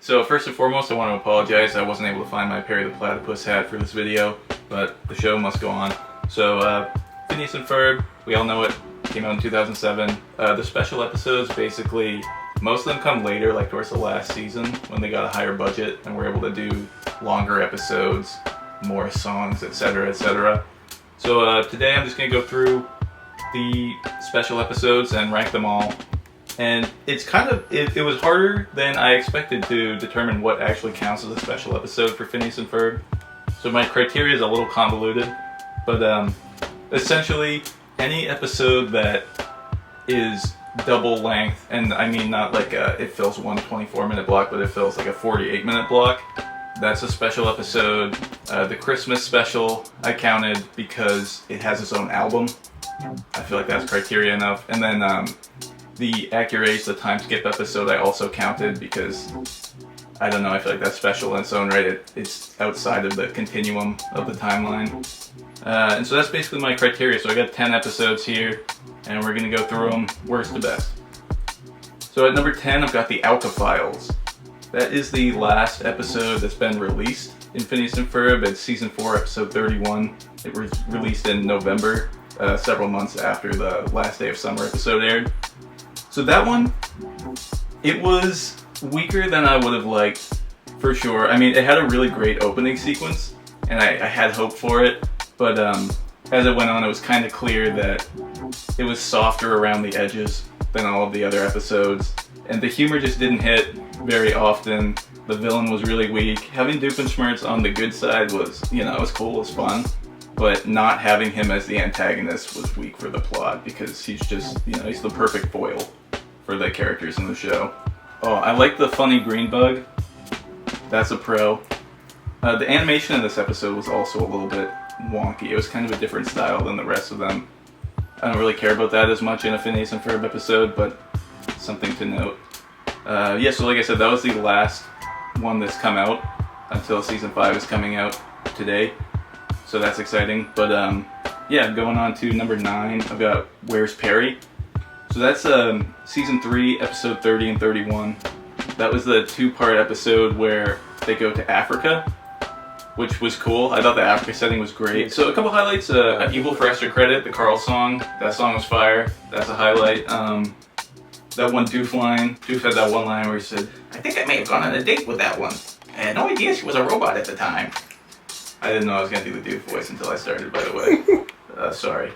So first and foremost, I want to apologize. I wasn't able to find my Perry the Platypus hat for this video, but the show must go on. So Phineas and Ferb, we all know it, came out in 2007. The special episodes, basically, most of them come later, like towards the last season, when they got a higher budget and were able to do longer episodes, more songs, etc., etc. So today I'm just going to go through the special episodes and rank them all. And it's kind of, it was harder than I expected to determine what actually counts as a special episode for Phineas and Ferb. So my criteria is a little convoluted, but essentially any episode that is double length, and I mean not like it fills one 24-minute block, but it fills like a 48-minute block, that's a special episode. The Christmas special I counted because it has its own album. I feel like that's criteria enough. And then the Accurate Age, the time skip episode, I also counted because, I don't know, I feel like that's special in its own right. It's outside of the continuum of the timeline. And so that's basically my criteria. So I got 10 episodes here, and we're going to go through them worst to best. So at number 10, I've got the OWCA Files. That is the last episode that's been released in Phineas and Ferb. It's season 4, episode 31. It was released in November, several months after the last day of summer episode aired. So that one, it was weaker than I would have liked, for sure. I mean, it had a really great opening sequence, and I had hope for it, but as it went on, it was kind of clear that it was softer around the edges than all of the other episodes, and the humor just didn't hit very often. The villain was really weak. Having Doofenshmirtz on the good side was, you know, it was cool, it was fun, but not having him as the antagonist was weak for the plot because he's just, you know, he's the perfect foil for the characters in the show. Oh, I like the funny green bug. That's a pro. The animation in this episode was also a little bit wonky. It was kind of a different style than the rest of them. I don't really care about that as much in a Phineas and Ferb episode, but something to note. Yeah, so like I said, that was the last one that's come out until season 5 is coming out today. So that's exciting. But yeah, going on to number 9, I've got Where's Perry? So that's season 3, episode 30 and 31. That was the 2-part episode where they go to Africa, which was cool. I thought the Africa setting was great. So a couple highlights, Evil for Extra Credit, the Carl song. That song was fire. That's a highlight. That one Doof line. Doof had that one line where he said, "I think I may have gone on a date with that one. I had no idea she was a robot at the time." I didn't know I was going to do the Doof voice until I started, by the way. Sorry.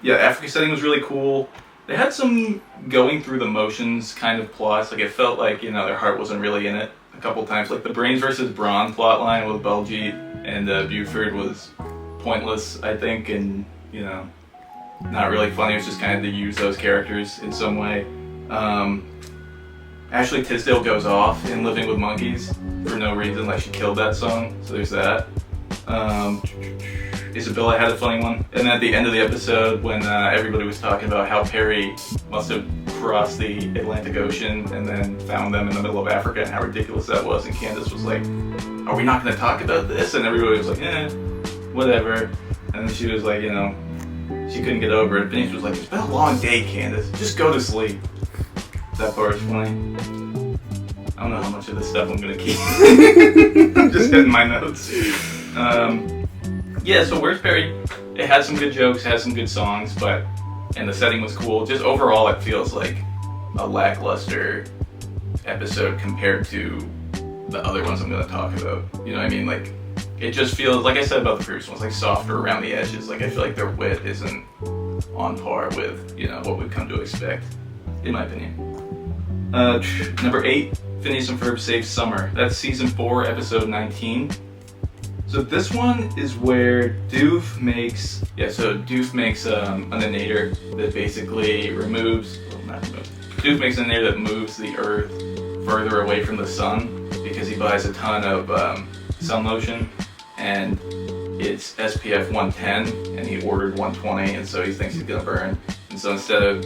Yeah, Africa setting was really cool. They had some going through the motions kind of plots. Like, it felt like, you know, their heart wasn't really in it a couple times. Like, the Brains versus Brawn plot line with Baljeet and Buford was pointless, I think, and, you know, not really funny. It was just kind of to use those characters in some way. Ashley Tisdale goes off in Living with Monkeys for no reason, like she killed that song, so there's that. Isabella had a funny one. And then at the end of the episode, when everybody was talking about how Perry must have crossed the Atlantic Ocean and then found them in the middle of Africa and how ridiculous that was, and Candace was like, "Are we not going to talk about this?" And everybody was like, whatever. And then she was like, you know, she couldn't get over it. Phineas was like, "It's been a long day, Candace. Just go to sleep." That part was funny. I don't know how much of this stuff I'm going to keep. I'm just hitting my notes. Yeah, so Where's Perry? It has some good jokes, has some good songs, and the setting was cool. Just overall, it feels like a lackluster episode compared to the other ones I'm going to talk about. You know what I mean? Like, it just feels, like I said about the previous ones, like softer around the edges. Like, I feel like their wit isn't on par with, you know, what we've come to expect, in my opinion. Number 8, Phineas and Ferb Save Summer. That's season 4, episode 19. So this one is where Doof makes an innator that basically Doof makes an innator that moves the Earth further away from the sun because he buys a ton of sun lotion, and it's SPF 110 and he ordered 120, and so he thinks he's gonna burn. And so instead of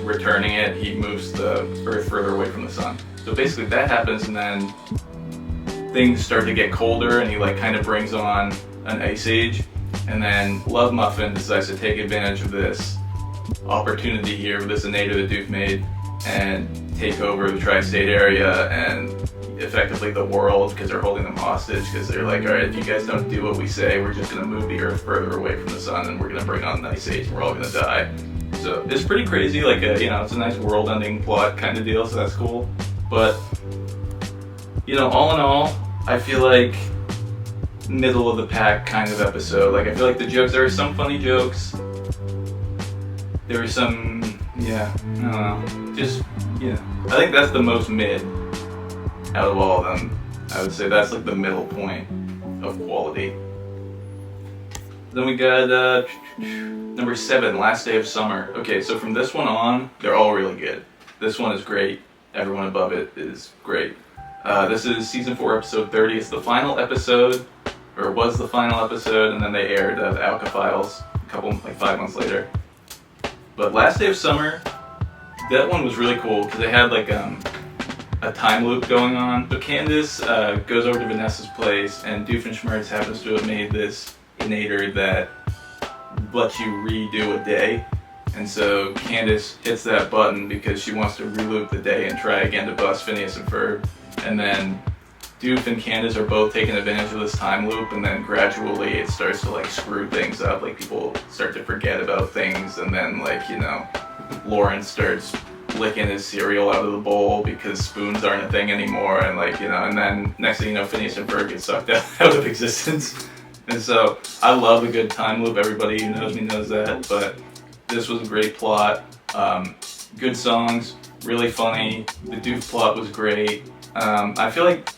returning it, he moves the Earth further away from the sun. So basically that happens, and then things start to get colder, and he like kind of brings on an ice age, and then Love Muffin decides to take advantage of this opportunity here with this innator that Doof made and take over the tri-state area and effectively the world because they're holding them hostage because they're like, all right, if you guys don't do what we say, we're just going to move the Earth further away from the sun and we're going to bring on an ice age and we're all going to die. So it's pretty crazy, like, it's a nice world-ending plot kind of deal, so that's cool. But, all in all, I feel like middle of the pack kind of episode. Like, I feel like there are some funny jokes. There were some, I don't know, I think that's the most mid out of all of them. I would say that's like the middle point of quality. Then we got number 7, Last Day of Summer. Okay, so from this one on, they're all really good. This one is great. Everyone above it is great. This is season 4, episode 30. It's the final episode, or was the final episode, and then they aired the OWCA Files like 5 months later. But Last Day of Summer, that one was really cool because they had like a time loop going on. But Candace goes over to Vanessa's place, and Doofenshmirtz happens to have made this innator that lets you redo a day. And so Candace hits that button because she wants to reloop the day and try again to bust Phineas and Ferb. And then Doof and Candace are both taking advantage of this time loop, and then gradually it starts to like screw things up. Like people start to forget about things, and then Lawrence starts licking his cereal out of the bowl because spoons aren't a thing anymore, and and then next thing you know, Phineas and Ferb get sucked out of existence. And so I love a good time loop. Everybody who knows me knows that, but this was a great plot. Good songs, really funny. The Doof plot was great. I feel like,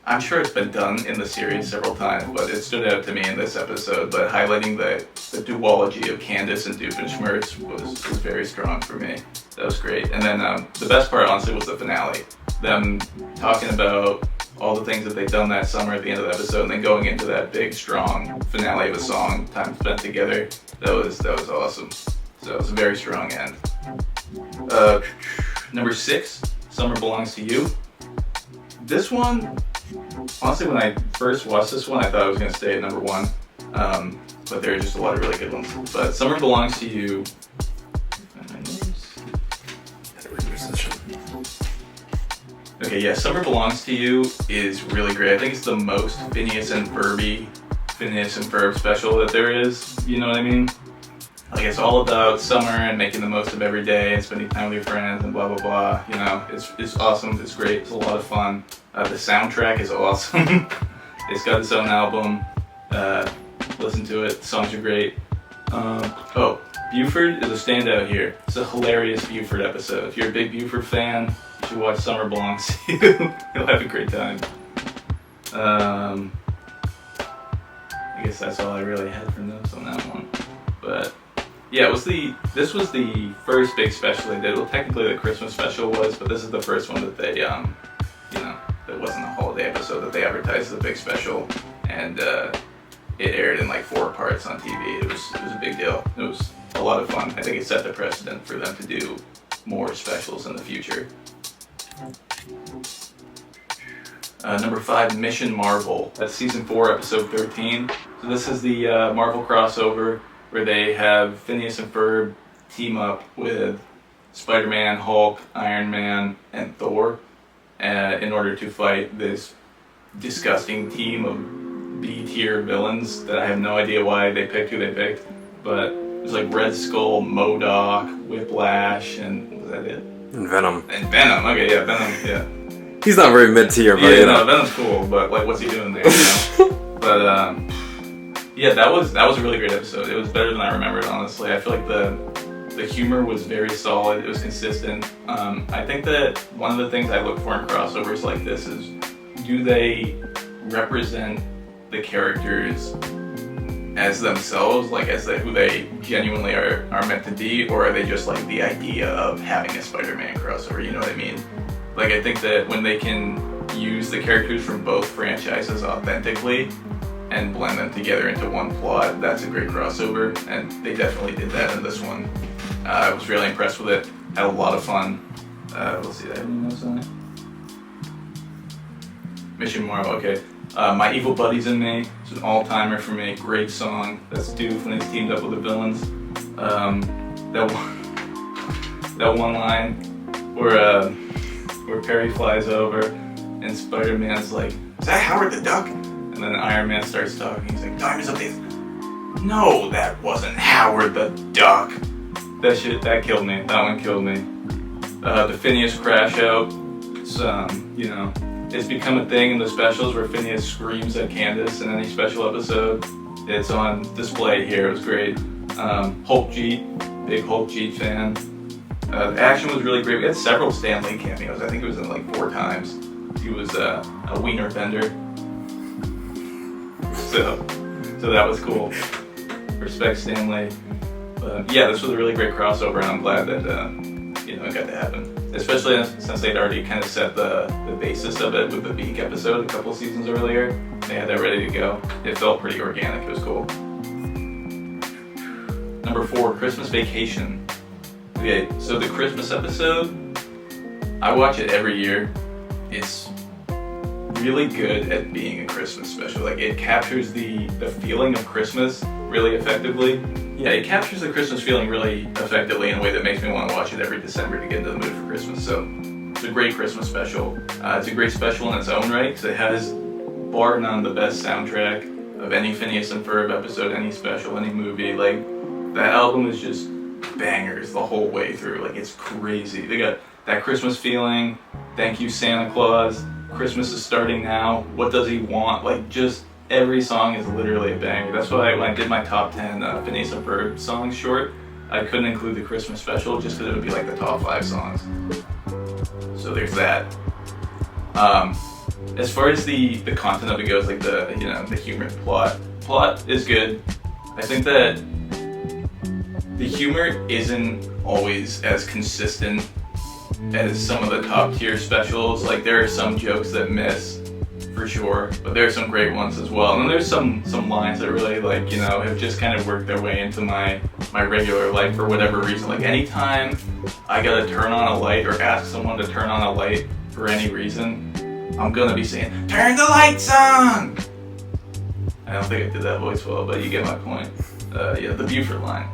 I'm sure it's been done in the series several times, but it stood out to me in this episode. But highlighting the duology of Candace and Doofenshmirtz was very strong for me. That was great. And then the best part, honestly, was the finale. Them talking about all the things that they'd done that summer at the end of the episode, and then going into that big, strong finale of a song, time spent together. That was awesome. So it was a very strong end. Number 6, Summer Belongs to You. This one, honestly, when I first watched this one, I thought it was going to stay at number 1. But there are just a lot of really good ones. But Summer Belongs to You. Okay, yeah, Summer Belongs to You is really great. I think it's the most Phineas and Ferb Special that there is. You know what I mean? Like, it's all about summer and making the most of every day and spending time with your friends and blah, blah, blah. It's awesome. It's great. It's a lot of fun. The soundtrack is awesome. It's got its own album. Listen to it. The songs are great. Buford is a standout here. It's a hilarious Buford episode. If you're a big Buford fan, you should watch Summer Belongs to You. You'll have a great time. I guess that's all I really had for notes on that one. But yeah, this was the first big special they did. Well, technically the Christmas special was, but this is the first one that they, that wasn't a holiday episode, that they advertised as a big special, and it aired in like 4 parts on TV. It was a big deal. It was a lot of fun. I think it set the precedent for them to do more specials in the future. Number 5, Mission Marvel. That's season 4, episode 13. So this is the Marvel crossover where they have Phineas and Ferb team up with Spider-Man, Hulk, Iron Man, and Thor in order to fight this disgusting team of B-tier villains that I have no idea why they picked who they picked. But it was like Red Skull, MODOK, Whiplash, and was that it? And Venom. Okay, yeah, Venom, yeah. He's not very mid-tier, but no, Venom's cool, but like, what's he doing there? But yeah, that was a really great episode. It was better than I remembered, honestly. I feel like the humor was very solid. It was consistent. I think that one of the things I look for in crossovers like this is, do they represent the characters as themselves, like as who they genuinely are meant to be, or are they just like the idea of having a Spider-Man crossover? You know what I mean? Like, I think that when they can use the characters from both franchises authentically and blend them together into one plot, that's a great crossover, and they definitely did that in this one. I was really impressed with it. Had a lot of fun. Let's see, I have any notes on it. Mission Marvel, okay. My Evil Buddies and Me, it's an all-timer for me. Great song. That's Doof when he's teamed up with the villains. That one line where Perry flies over and Spider-Man's like, "Is that Howard the Duck?" And then Iron Man starts talking. He's like, "Diamonds of these." No, that wasn't Howard the Duck. That killed me. That one killed me. The Phineas crash out. It's become a thing in the specials where Phineas screams at Candace in any special episode. It's on display here. It was great. Hulk G, big Hulk G fan. The action was really great. We had several Stan Lee cameos. I think it was in like 4 times. He was a wiener vendor. So that was cool. Respect Stan Lee. But yeah, this was a really great crossover, and I'm glad that it got to happen. Especially since they'd already kind of set the basis of it with the Beak episode a couple seasons earlier. They had that ready to go. It felt pretty organic. It was cool. Number 4, Christmas Vacation. Okay, so the Christmas episode, I watch it every year. It's really good at being a Christmas special. Like, it captures the feeling of Christmas really effectively. Yeah, it captures the Christmas feeling really effectively in a way that makes me want to watch it every December to get into the mood for Christmas. So it's a great Christmas special. It's a great special in its own right because it has, bar none, the best soundtrack of any Phineas and Ferb episode, any special, any movie. Like, that album is just bangers the whole way through. Like, it's crazy. They got that Christmas feeling. Thank you, Santa Claus. Christmas is starting now. What does he want? Like, just every song is literally a banger. That's why when I did my top 10 Phineas and Ferb songs short, I couldn't include the Christmas special just because it would be like the top 5 songs. So there's that. As far as the content of it goes, like the humor, plot is good. I think that the humor isn't always as consistent as some of the top tier specials. Like, there are some jokes that miss, for sure, but there are some great ones as well. And then there's some lines that really, like, have just kind of worked their way into my regular life for whatever reason. Like, anytime I gotta turn on a light or ask someone to turn on a light for any reason, I'm gonna be saying, "Turn the lights on!" I don't think I did that voice well, but you get my point. The Buford line.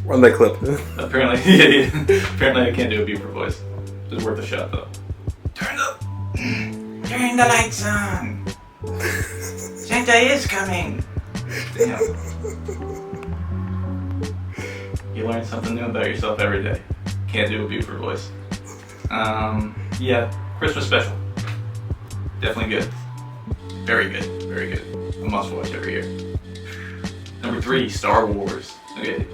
Run that clip. Apparently I can't do a Buford voice. It's worth a shot though. Turn the lights on. Santa is coming. Damn. You learn something new about yourself every day. Can't do a Buford voice. Christmas special. Definitely good. Very good. Very good. A must watch every year. Number 3, Star Wars. Okay.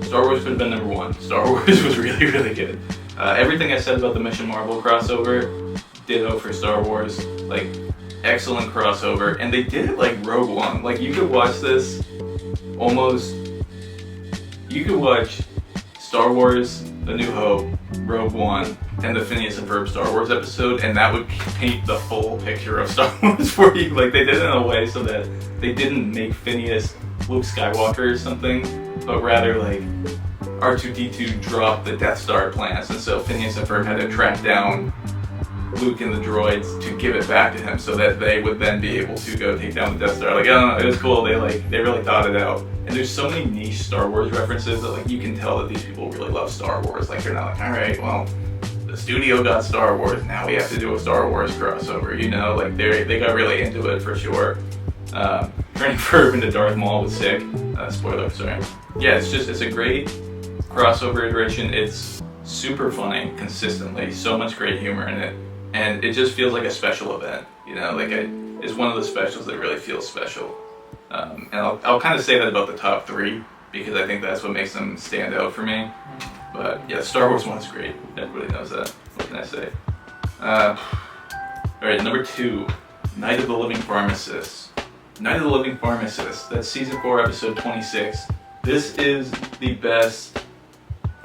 Star Wars could have been number 1. Star Wars was really, really good. Everything I said about the Mission Marvel crossover, ditto for Star Wars. Like, excellent crossover. And they did it like Rogue One. Like, you could watch this almost... You could watch Star Wars, A New Hope, Rogue One, and the Phineas and Ferb Star Wars episode, and that would paint the full picture of Star Wars for you. Like, they did it in a way so that they didn't make Phineas Luke Skywalker or something, but rather, like, R2-D2 dropped the Death Star plans, and so Phineas and Ferb had to track down Luke and the droids to give it back to him so that they would then be able to go take down the Death Star. Like, I don't know, it was cool. They really thought it out. And there's so many niche Star Wars references that, like, you can tell that these people really love Star Wars. Like, they're not like, alright, well, the studio got Star Wars, now we have to do a Star Wars crossover, Like, they got really into it for sure. Turning Ferb into Darth Maul was sick. Spoiler, sorry. Yeah, it's a great crossover iteration. It's super funny consistently, so much great humor in it, and it just feels like a special event. It's one of the specials that really feels special. And I'll kind of say that about the top 3 because I think that's what makes them stand out for me. But yeah, the Star Wars one's great. Everybody knows that. What can I say? Alright, number 2, Night of the Living Pharmacists. Night of the Living Pharmacists. That's season 4, episode 26. This is the best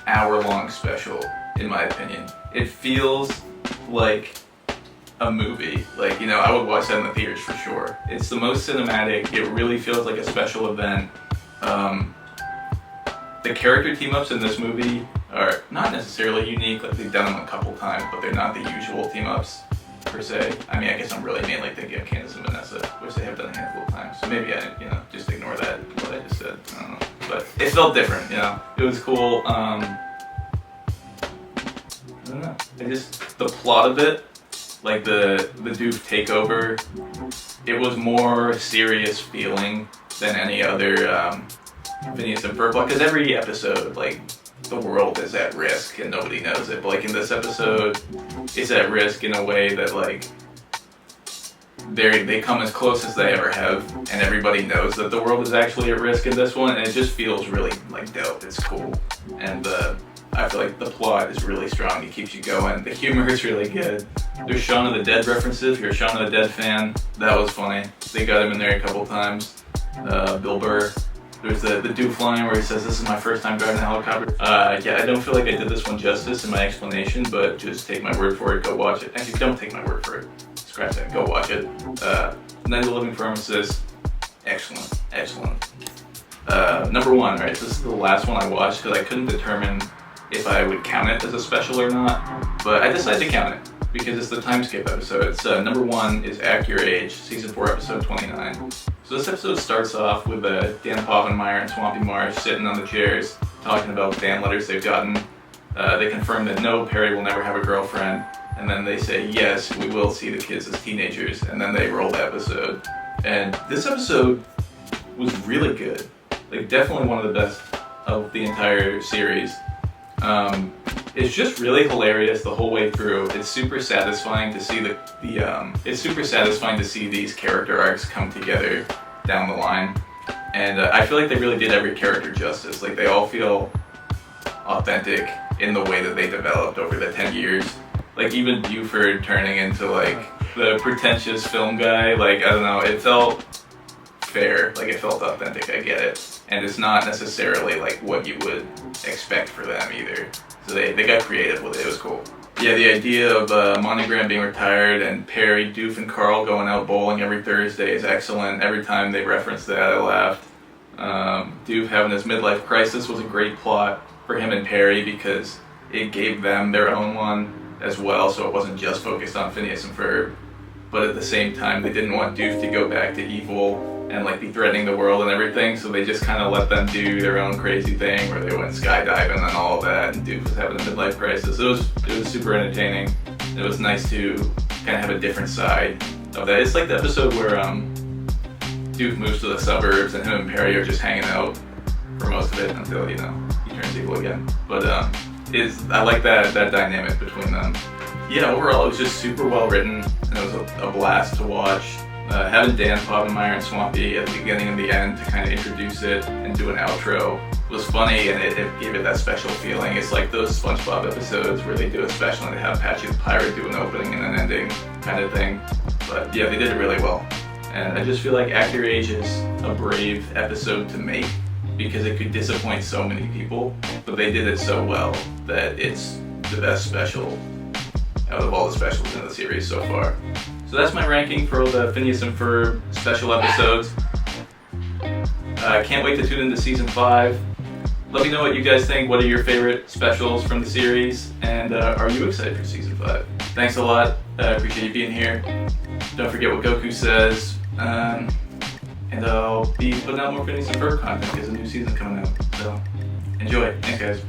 hour-long special, in my opinion. It feels like a movie. Like, I would watch that in the theaters for sure. It's the most cinematic. It really feels like a special event. The character team-ups in this movie are not necessarily unique. Like, they've done them a couple times, but they're not the usual team-ups per se. I mean, I guess I'm really mainly thinking of Candace and Vanessa, which they have done a handful of times. So maybe I, just ignore that, what I just said. I don't know. But it felt different, It was cool. don't know. The plot of it, like the Doof takeover, it was more serious feeling than any other Phineas and Ferb plot. Because every episode, like, the world is at risk and nobody knows it. But like in this episode, it's at risk in a way that like they come as close as they ever have, and everybody knows that the world is actually at risk in this one, and it just feels really like dope. It's cool, and I feel like the plot is really strong. It keeps you going. The humor is really good. There's Shaun of the Dead references. If you're a Shaun of the Dead fan, that was funny. They got him in there a couple times. Bill Burr. There's the Doof line where he says, "This is my first time driving a helicopter." Yeah, I don't feel like I did this one justice in my explanation, but just take my word for it. Go watch it. Actually, don't take my word for it. Scratch that. Go watch it. Night of the Living Pharmacist. Excellent. Excellent. Number one, right? This is the last one I watched because I couldn't determine if I would count it as a special or not, but I decided to count it because it's the time skip episode. It's number one is Act Your Age, season 4, episode 29. So this episode starts off with Dan Povenmire and Swampy Marsh sitting on the chairs talking about fan letters they've gotten. They confirm that no, Perry will never have a girlfriend, and then they say, yes, we will see the kids as teenagers, and then they roll the episode. And this episode was really good. Like, definitely one of the best of the entire series. It's just really hilarious the whole way through. It's super satisfying to see it's super satisfying to see these character arcs come together down the line. And I feel like they really did every character justice. Like, they all feel authentic in the way that they developed over the 10 years. Like, even Buford turning into like the pretentious film guy, like, I don't know, it felt fair, like it felt authentic, I get it. And it's not necessarily like what you would expect for them either. So they got creative with it, it was cool. Yeah, the idea of Monogram being retired and Perry, Doof, and Carl going out bowling every Thursday is excellent. Every time they referenced that, I laughed. Doof having his midlife crisis was a great plot for him and Perry because it gave them their own one as well, so it wasn't just focused on Phineas and Ferb. But at the same time, they didn't want Doof to go back to evil and like be threatening the world and everything, so they just kind of let them do their own crazy thing where they went skydiving and all of that, and Doof was having a midlife crisis. It was super entertaining. It was nice to kind of have a different side of that. It's like the episode where Doof moves to the suburbs and him and Perry are just hanging out for most of it until, you know, he turns evil again. But I like that dynamic between them. Yeah, overall it was just super well written, and it was a blast to watch. Having Dan Povenmire and Swampy at the beginning and the end to kind of introduce it and do an outro was funny, and it gave it that special feeling. It's like those SpongeBob episodes where they do a special and they have Patchy the Pirate do an opening and an ending kind of thing. But yeah, they did it really well. And I just feel like Act Your Age is a brave episode to make because it could disappoint so many people, but they did it so well that it's the best special out of all the specials in the series so far. So that's my ranking for all the Phineas and Ferb special episodes. I can't wait to tune into season 5. Let me know what you guys think. What are your favorite specials from the series? And are you excited for season 5? Thanks a lot. I appreciate you being here. Don't forget what Goku says. And I'll be putting out more Phineas and Ferb content because a new season's coming out. So enjoy. Thanks, guys.